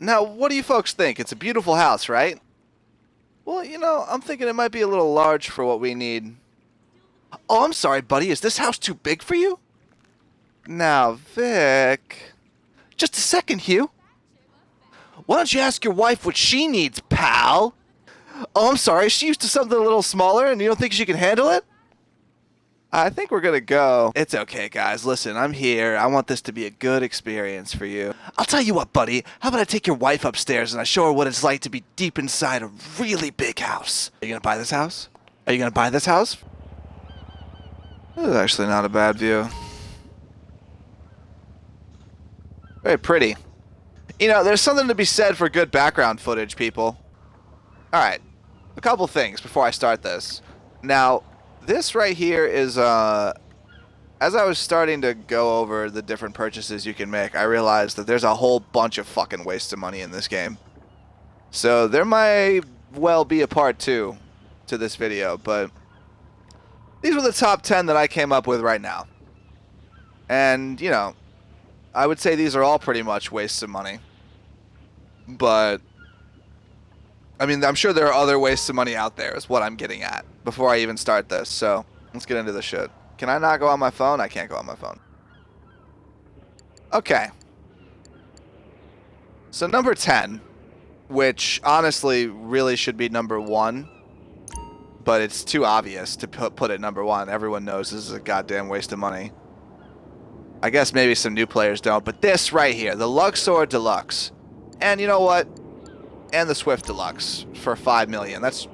Now, what do you folks think? It's a beautiful house, right? Well, you know, I'm thinking it might be a little large for what we need. Oh, I'm sorry, buddy. Is this house too big for you? Now, Vic... Just a second, Hugh. Why don't you ask your wife what she needs, pal? Oh, I'm sorry. Is she used to something a little smaller and you don't think she can handle it? I think we're gonna go. It's okay, guys. Listen, I'm here. I want this to be a good experience for you. I'll tell you what, buddy. How about I take your wife upstairs and I show her what it's like to be deep inside a really big house? Are you gonna buy this house? Are you gonna buy this house? This is actually not a bad view. Very pretty. You know, there's something to be said for good background footage, people. Alright. A couple things before I start this. Now, this right here is, as I was starting to go over the different purchases you can make, I realized that there's a whole bunch of fucking wastes of money in this game. So there might well be a part 2 to this video, but these were the top 10 that I came up with right now. And, you know, I would say these are all pretty much wastes of money. But, I mean, I'm sure there are other wastes of money out there is what I'm getting at before I even start this. So, let's get into the shit. Can I not go on my phone? I can't go on my phone. Okay. So, number 10, which honestly really should be number 1. But it's too obvious to put it number 1. Everyone knows this is a goddamn waste of money. I guess maybe some new players don't, but this right here, the Luxor Deluxe. And you know what? And the Swift Deluxe for $5 million. That's...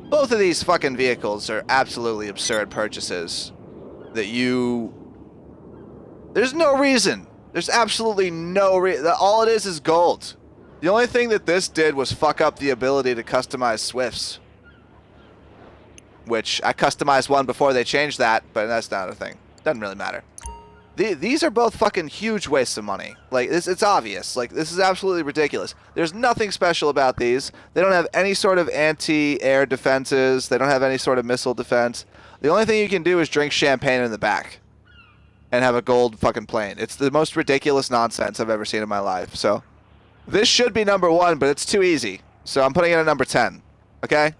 Both of these fucking vehicles are absolutely absurd purchases. That you... There's no reason. There's absolutely no reason. All it is gold. The only thing that this did was fuck up the ability to customize Swifts. Which, I customized one before they changed that, but that's not a thing. Doesn't really matter. These are both fucking huge wastes of money. Like, it's obvious. Like, this is absolutely ridiculous. There's nothing special about these. They don't have any sort of anti-air defenses. They don't have any sort of missile defense. The only thing you can do is drink champagne in the back. And have a gold fucking plane. It's the most ridiculous nonsense I've ever seen in my life. So, this should be number 1, but it's too easy. So, I'm putting it at number 10. Okay?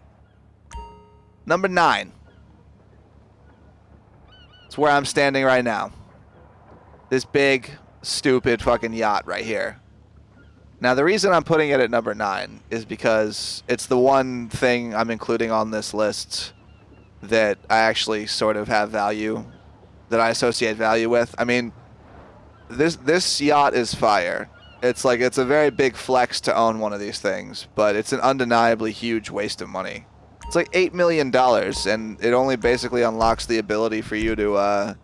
Number 9. It's where I'm standing right now. This big, stupid fucking yacht right here. Now, the reason I'm putting it at number 9 is because it's the one thing I'm including on this list that I actually sort of have value, that I associate value with. I mean, this yacht is fire. It's like, it's a very big flex to own one of these things, but it's an undeniably huge waste of money. It's like $8 million, and it only basically unlocks the ability for you to,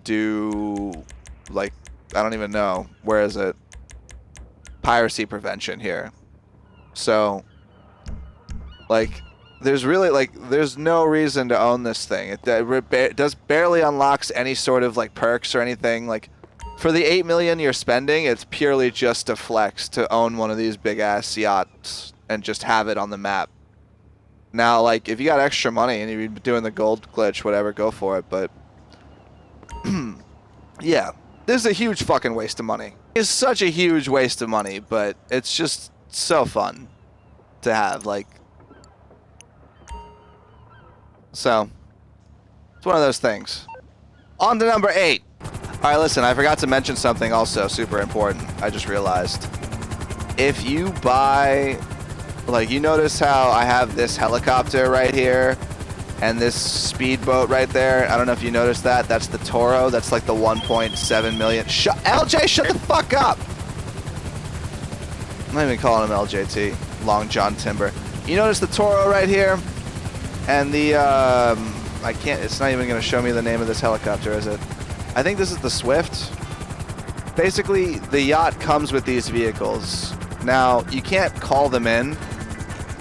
do, like, I don't even know, where is it? Piracy prevention here. So, like, there's really, like, there's no reason to own this thing. It does barely unlocks any sort of, like, perks or anything. Like, for the $8 million you're spending, it's purely just a flex to own one of these big-ass yachts and just have it on the map. Now, like, if you got extra money and you're doing the gold glitch, whatever, go for it, but... yeah, this is a huge fucking waste of money. It's such a huge waste of money, but it's just so fun to have, like... So, it's one of those things. On to number 8. Alright, listen, I forgot to mention something also super important. I just realized. If you buy... Like, you notice how I have this helicopter right here and this speedboat right there? I don't know if you noticed that. That's the Toro. That's like the 1.7 million. LJ, shut the fuck up! I'm not even calling him LJT. Long John Timber. You notice the Toro right here? And the, I can't, it's not even going to show me the name of this helicopter, is it? I think this is the Swift. Basically, the yacht comes with these vehicles. Now, you can't call them in,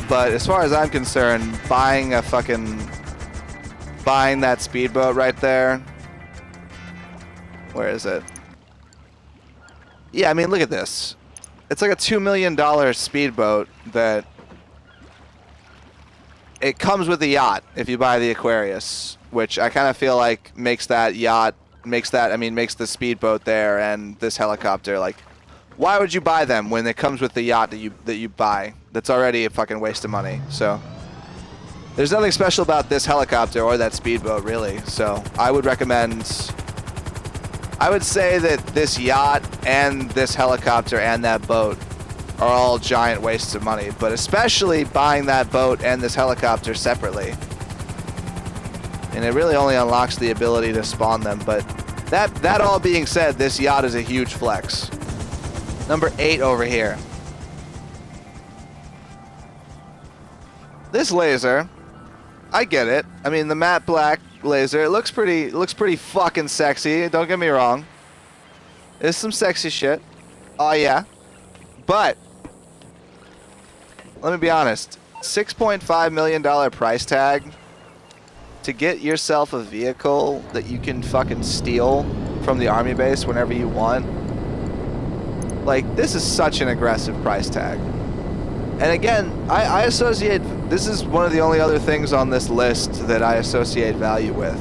but as far as I'm concerned, buying that speedboat right there, where is it? Yeah, I mean, look at this. It's like a $2 million speedboat that it comes with the yacht if you buy the Aquarius, which I kind of feel like makes the speedboat there and this helicopter like why would you buy them when it comes with the yacht that you buy? That's already a fucking waste of money. So there's nothing special about this helicopter or that speedboat, really. So I would recommend. I would say that this yacht and this helicopter and that boat are all giant wastes of money, but especially buying that boat and this helicopter separately. And it really only unlocks the ability to spawn them, but that all being said, this yacht is a huge flex. Number 8 over here. This Lazer, I get it. I mean, the matte black Lazer, it looks pretty fucking sexy, don't get me wrong. It's some sexy shit. Oh yeah. But let me be honest, $6.5 million price tag to get yourself a vehicle that you can fucking steal from the army base whenever you want. Like, this is such an aggressive price tag. And again, I associate, this is one of the only other things on this list that I associate value with,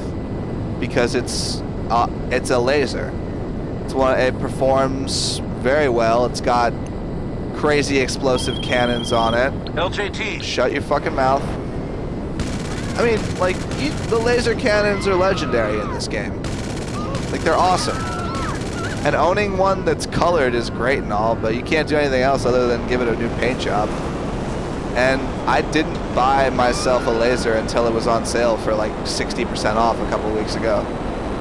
because it's a Lazer. It performs very well. It's got crazy explosive cannons on it. LJT. Shut your fucking mouth. I mean, like, the laser cannons are legendary in this game. Like, they're awesome. And owning one that's colored is great and all, but you can't do anything else other than give it a new paint job. And I didn't buy myself a Lazer until it was on sale for like 60% off a couple weeks ago.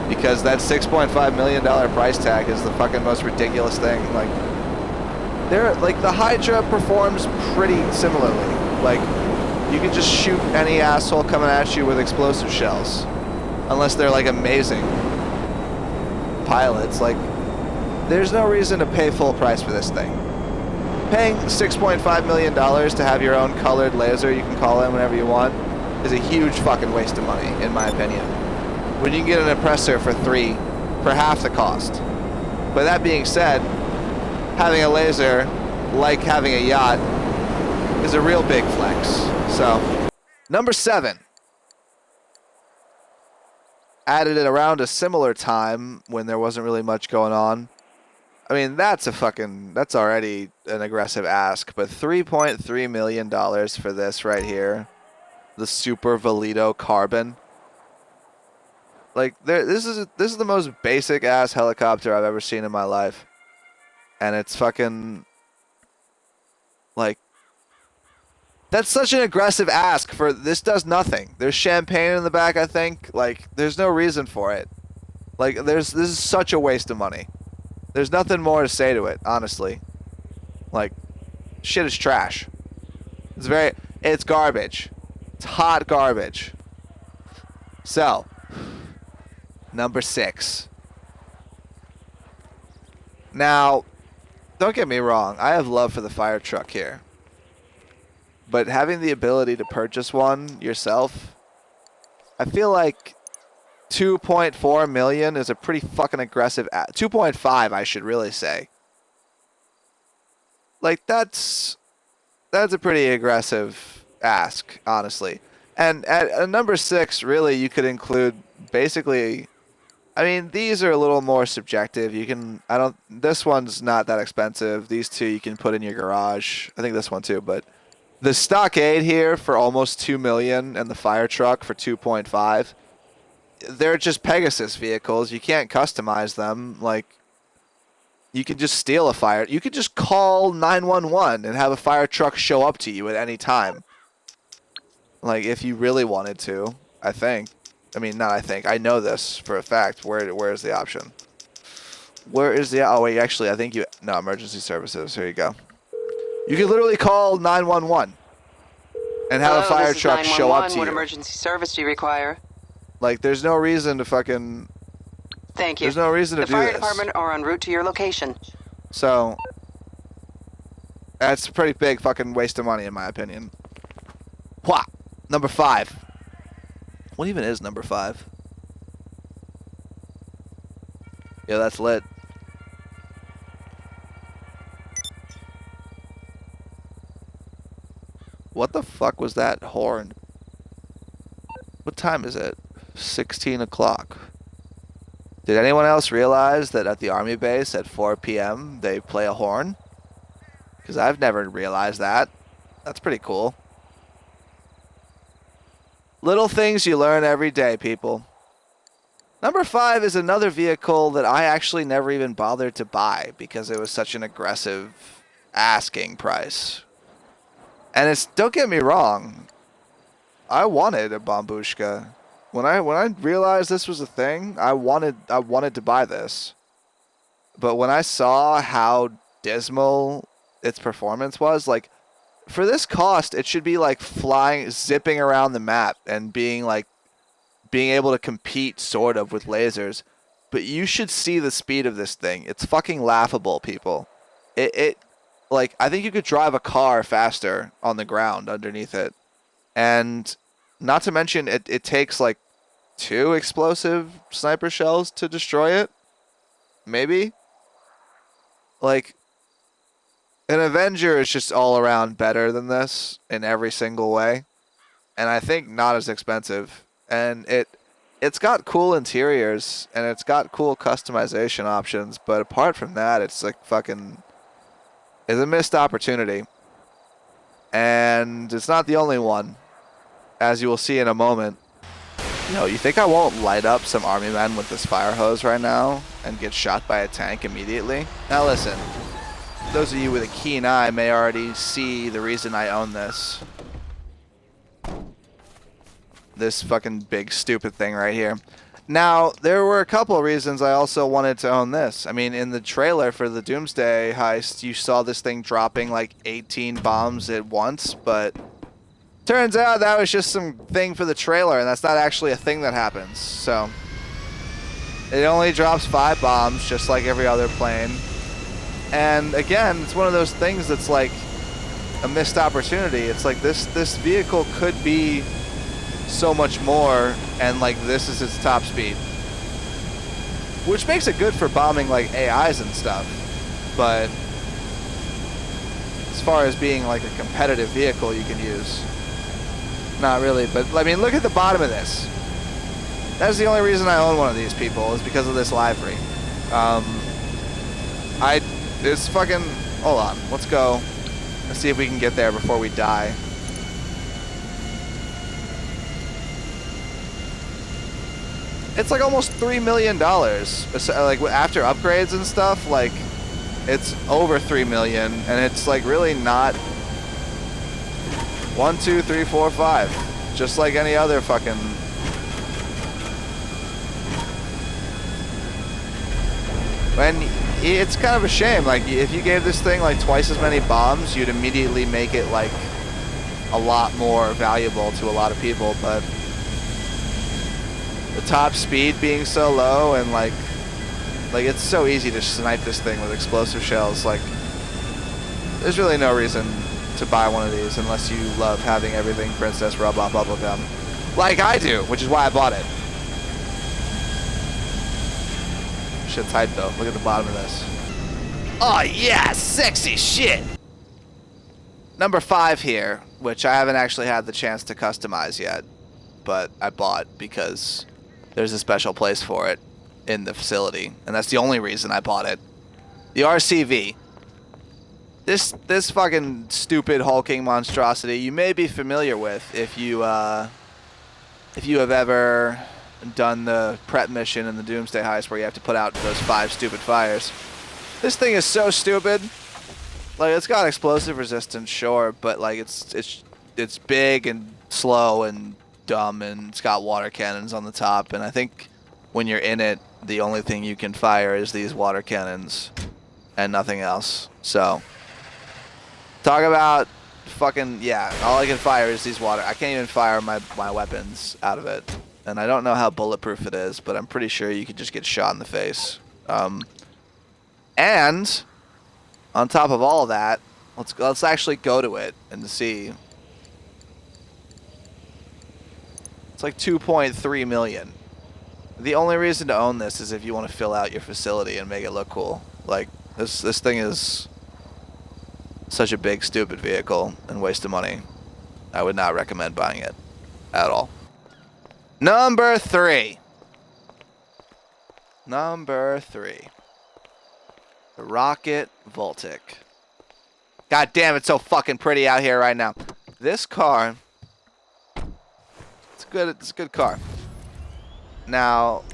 Because that $6.5 million price tag is the fucking most ridiculous thing. Like, the Hydra performs pretty similarly. Like, you can just shoot any asshole coming at you with explosive shells. Unless they're like amazing pilots. Like, there's no reason to pay full price for this thing. Paying $6.5 million to have your own colored Lazer, you can call it whenever you want, is a huge fucking waste of money, in my opinion. When you can get an oppressor for half the cost. But that being said, having a Lazer, like having a yacht, is a real big flex. So, number 7. Added it around a similar time when there wasn't really much going on. I mean, that's already an aggressive ask, but $3.3 million for this right here. The SuperVolito Carbon. Like, this is the most basic ass helicopter I've ever seen in my life. And it's fucking, like, that's such an aggressive ask for, this does nothing. There's champagne in the back, I think. Like, there's no reason for it. Like, this is such a waste of money. There's nothing more to say to it, honestly. Like, shit is trash. It's garbage. It's hot garbage. So, number 6. Now, don't get me wrong, I have love for the fire truck here. But having the ability to purchase one yourself, I feel like $2.4 million is a pretty fucking aggressive. 2.5, I should really say. Like, that's a pretty aggressive ask, honestly. And at number 6, really, you could include basically. I mean, these are a little more subjective. This one's not that expensive. These two you can put in your garage. I think this one too, but the Stockade here for almost $2 million and the fire truck for 2.5. They're just Pegasus vehicles. You can't customize them. Like, you can just steal a fire. You could just call 911 and have a fire truck show up to you at any time. Like, if you really wanted to, I think. I mean, not I think. I know this for a fact. Where is the option? Where is the... Oh, wait, actually, I think you... No, emergency services. Here you go. You can literally call 911 and have a fire truck show up to you. What emergency service do you require? Like, there's no reason to fucking... Thank you. There's no reason to do this. The fire department are en route to your location. So, that's a pretty big fucking waste of money, in my opinion. Wha! Number 5. What even is number 5? Yeah, that's lit. What the fuck was that horn? What time is it? 16 o'clock. Did anyone else realize that at the army base at 4 p.m. they play a horn? Because I've never realized that. That's pretty cool. Little things you learn every day, people. Number 5 is another vehicle that I actually never even bothered to buy because it was such an aggressive asking price. And it's, don't get me wrong, I wanted a Bombushka. When I realized this was a thing, I wanted to buy this. But when I saw how dismal its performance was, like, for this cost, it should be like zipping around the map and being able to compete sort of with lasers. But you should see the speed of this thing. It's fucking laughable, people. Like, I think you could drive a car faster on the ground underneath it. And not to mention, it takes like 2 explosive sniper shells to destroy it. Maybe. Like, an Avenger is just all around better than this in every single way. And I think not as expensive. And it's got cool interiors and it's got cool customization options, but apart from that, it's like fucking, it's a missed opportunity. And it's not the only one, as you will see in a moment. Yo, you think I won't light up some army men with this fire hose right now and get shot by a tank immediately? Now listen, those of you with a keen eye may already see the reason I own this. This fucking big stupid thing right here. Now, there were a couple of reasons I also wanted to own this. I mean, in the trailer for the Doomsday Heist, you saw this thing dropping like 18 bombs at once, but turns out that was just some thing for the trailer, and that's not actually a thing that happens. So, it only drops 5 bombs, just like every other plane. And again, it's one of those things that's like a missed opportunity. It's like this vehicle could be so much more, and like this is its top speed, which makes it good for bombing like AIs and stuff. But as far as being like a competitive vehicle you can use, not really. But I mean, look at the bottom of this. That's the only reason I own one of these, people, is because of this livery. It's fucking, hold on, let's go. Let's see if we can get there before we die. It's like almost $3 million. Like after upgrades and stuff, like it's over 3 million, and it's like really not 1, 2, 3, 4, 5, just like any other fucking. And it's kind of a shame. Like if you gave this thing like twice as many bombs, you'd immediately make it like a lot more valuable to a lot of people, but the top speed being so low, and like it's so easy to snipe this thing with explosive shells. Like, there's really no reason to buy one of these unless you love having everything Princess Robot Bubblegum, like I do, which is why I bought it. Shit's hype though. Look at the bottom of this. Oh yeah, sexy shit. Number 5 here, which I haven't actually had the chance to customize yet, but I bought because there's a special place for it in the facility, and that's the only reason I bought it. The RCV. This fucking stupid hulking monstrosity you may be familiar with if you have ever done the prep mission in the Doomsday Heist where you have to put out those 5 stupid fires. This thing is so stupid. Like, it's got explosive resistance, sure, but like it's big and slow and dumb, and it's got water cannons on the top, and I think when you're in it, the only thing you can fire is these water cannons and nothing else. So, talk about fucking, yeah, all I can fire is these water. I can't even fire my weapons out of it, and I don't know how bulletproof it is, but I'm pretty sure you could just get shot in the face. And on top of all of that, let's actually go to it and see. It's like 2.3 million. The only reason to own this is if you want to fill out your facility and make it look cool. Like, this thing is such a big, stupid vehicle and waste of money. I would not recommend buying it at all. Number 3. Number 3. The Rocket Voltic. God damn, it's so fucking pretty out here right now. This car, it's a good car. Now,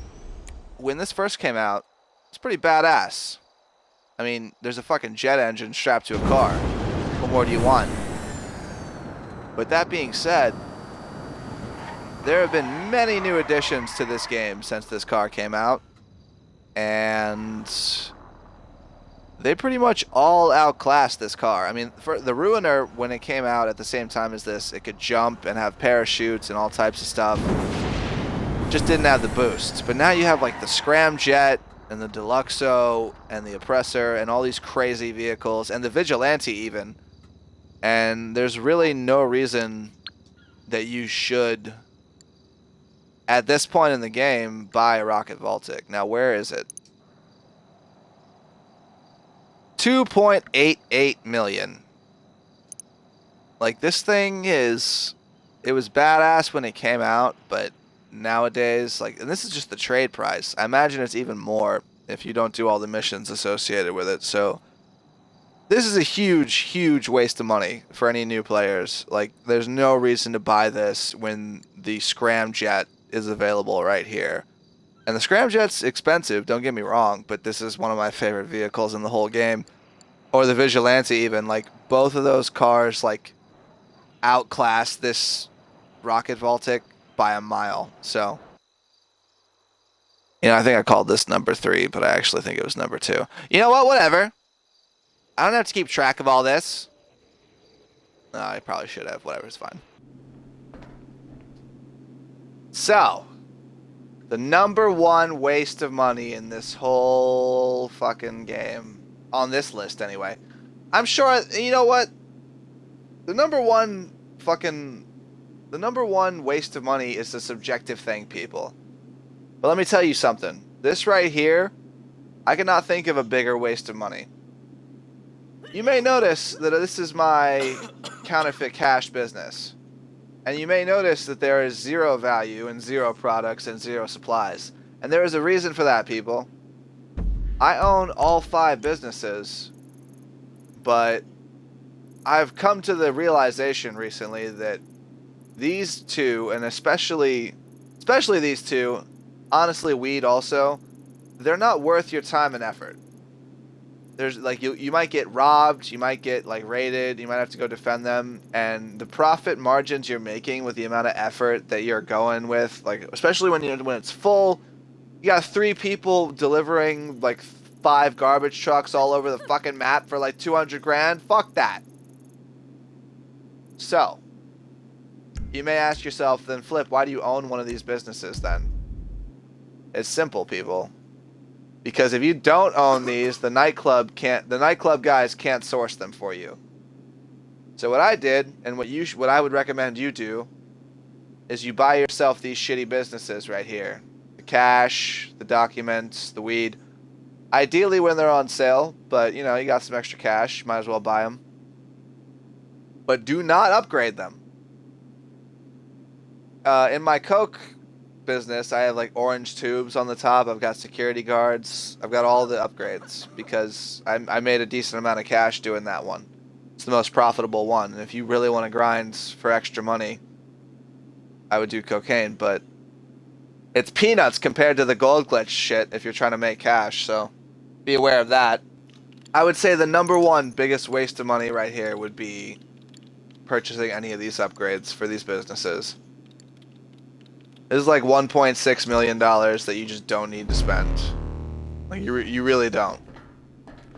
when this first came out, it's pretty badass. I mean, there's a fucking jet engine strapped to a car. What more do you want? But that being said, there have been many new additions to this game since this car came out. And they pretty much all outclassed this car. I mean, for the Ruiner, when it came out at the same time as this, it could jump and have parachutes and all types of stuff. Just didn't have the boosts. But now you have like the Scramjet and the Deluxo and the Oppressor and all these crazy vehicles and the Vigilante even. And there's really no reason that you should, at this point in the game, buy a Rocket Voltic. Now, where is it? 2.88 million. Like, this thing is, it was badass when it came out, but nowadays, like, and this is just the trade price. I imagine it's even more if you don't do all the missions associated with it. So this is a huge, huge waste of money for any new players. Like, there's no reason to buy this when the Scramjet is available right here. And the Scramjet's expensive, don't get me wrong, but this is one of my favorite vehicles in the whole game. Or the Vigilante even. Like, both of those cars, like, outclass this Rocket Voltic by a mile. So, you know, I think I called this number 3, but I actually think it was number 2. You know what? Whatever. I don't have to keep track of all this. No, I probably should have. Whatever, it's fine. So, the number 1 waste of money in this whole fucking game, on this list anyway. I'm sure, you know what? The number 1 waste of money is a subjective thing, people. But let me tell you something. This right here, I cannot think of a bigger waste of money. You may notice that this is my counterfeit cash business. And you may notice that there is 0 value and 0 products and 0 supplies. And there is a reason for that, people. I own all 5 businesses, but I've come to the realization recently that these 2, and especially these 2, honestly weed also, they're not worth your time and effort. There's like you might get robbed, you might get like raided, you might have to go defend them, and the profit margins you're making with the amount of effort that you're going with, like especially when it's full, you got 3 people delivering like 5 garbage trucks all over the fucking map for like 200 grand. Fuck that. So, you may ask yourself, then Flip, why do you own one of these businesses then? It's simple, people. Because if you don't own these, the nightclub guys can't source them for you. So what I did, and what I would recommend you do, is you buy yourself these shitty businesses right here. The cash, the documents, the weed. Ideally when they're on sale, but you know, you got some extra cash, might as well buy them. But do not upgrade them. In my Coke business, I have like orange tubes on the top. I've got security guards. I've got all the upgrades because I made a decent amount of cash doing that one. It's the most profitable one. And if you really want to grind for extra money, I would do cocaine. But it's peanuts compared to the gold glitch shit if you're trying to make cash. So be aware of that. I would say the number 1 biggest waste of money right here would be purchasing any of these upgrades for these businesses. This is like $1.6 million that you just don't need to spend. Like, you really don't.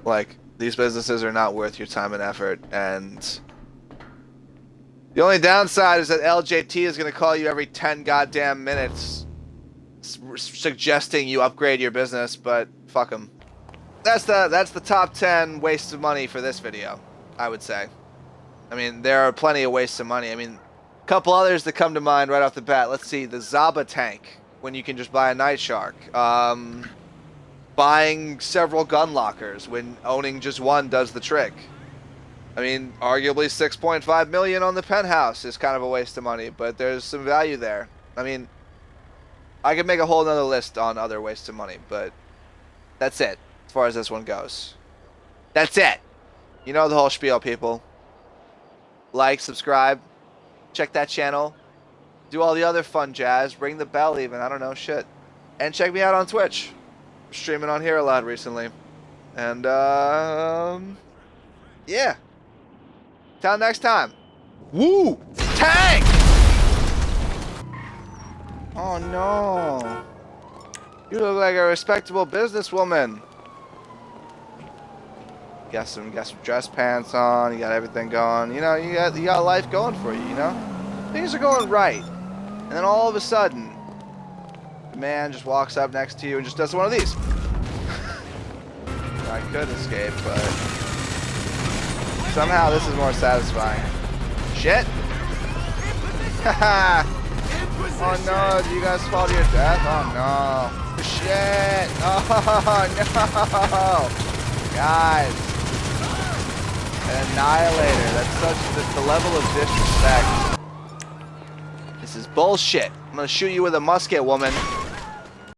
Like, these businesses are not worth your time and effort, and the only downside is that LJT is going to call you every 10 goddamn minutes suggesting you upgrade your business, but fuck them. That's the top 10 wastes of money for this video, I would say. I mean, there are plenty of wastes of money. I mean, couple others that come to mind right off the bat. Let's see, the Zaba tank, when you can just buy a Night Shark. Buying several gun lockers when owning just one does the trick. I mean, arguably 6.5 million on the penthouse is kind of a waste of money, but there's some value there. I mean, I could make a whole nother list on other wastes of money, but That's it, as far as this one goes. That's it. You know the whole spiel, people. Like, subscribe, check that channel, do all the other fun jazz, ring the bell even, I don't know, shit. And check me out on Twitch. I'm streaming on here a lot recently. And, yeah. Till next time. Woo! Tank! Oh no. You look like a respectable businesswoman. You got some dress pants on, you got everything going. You know, you got life going for you, you know? Things are going right. And then all of a sudden, the man just walks up next to you and just does one of these. I could escape, but somehow this is more satisfying. Shit! Haha! Oh no, do you guys fall to your death? Oh no. Shit! Oh no! Guys. An annihilator. That's the level of disrespect. This is bullshit. I'm gonna shoot you with a musket, woman.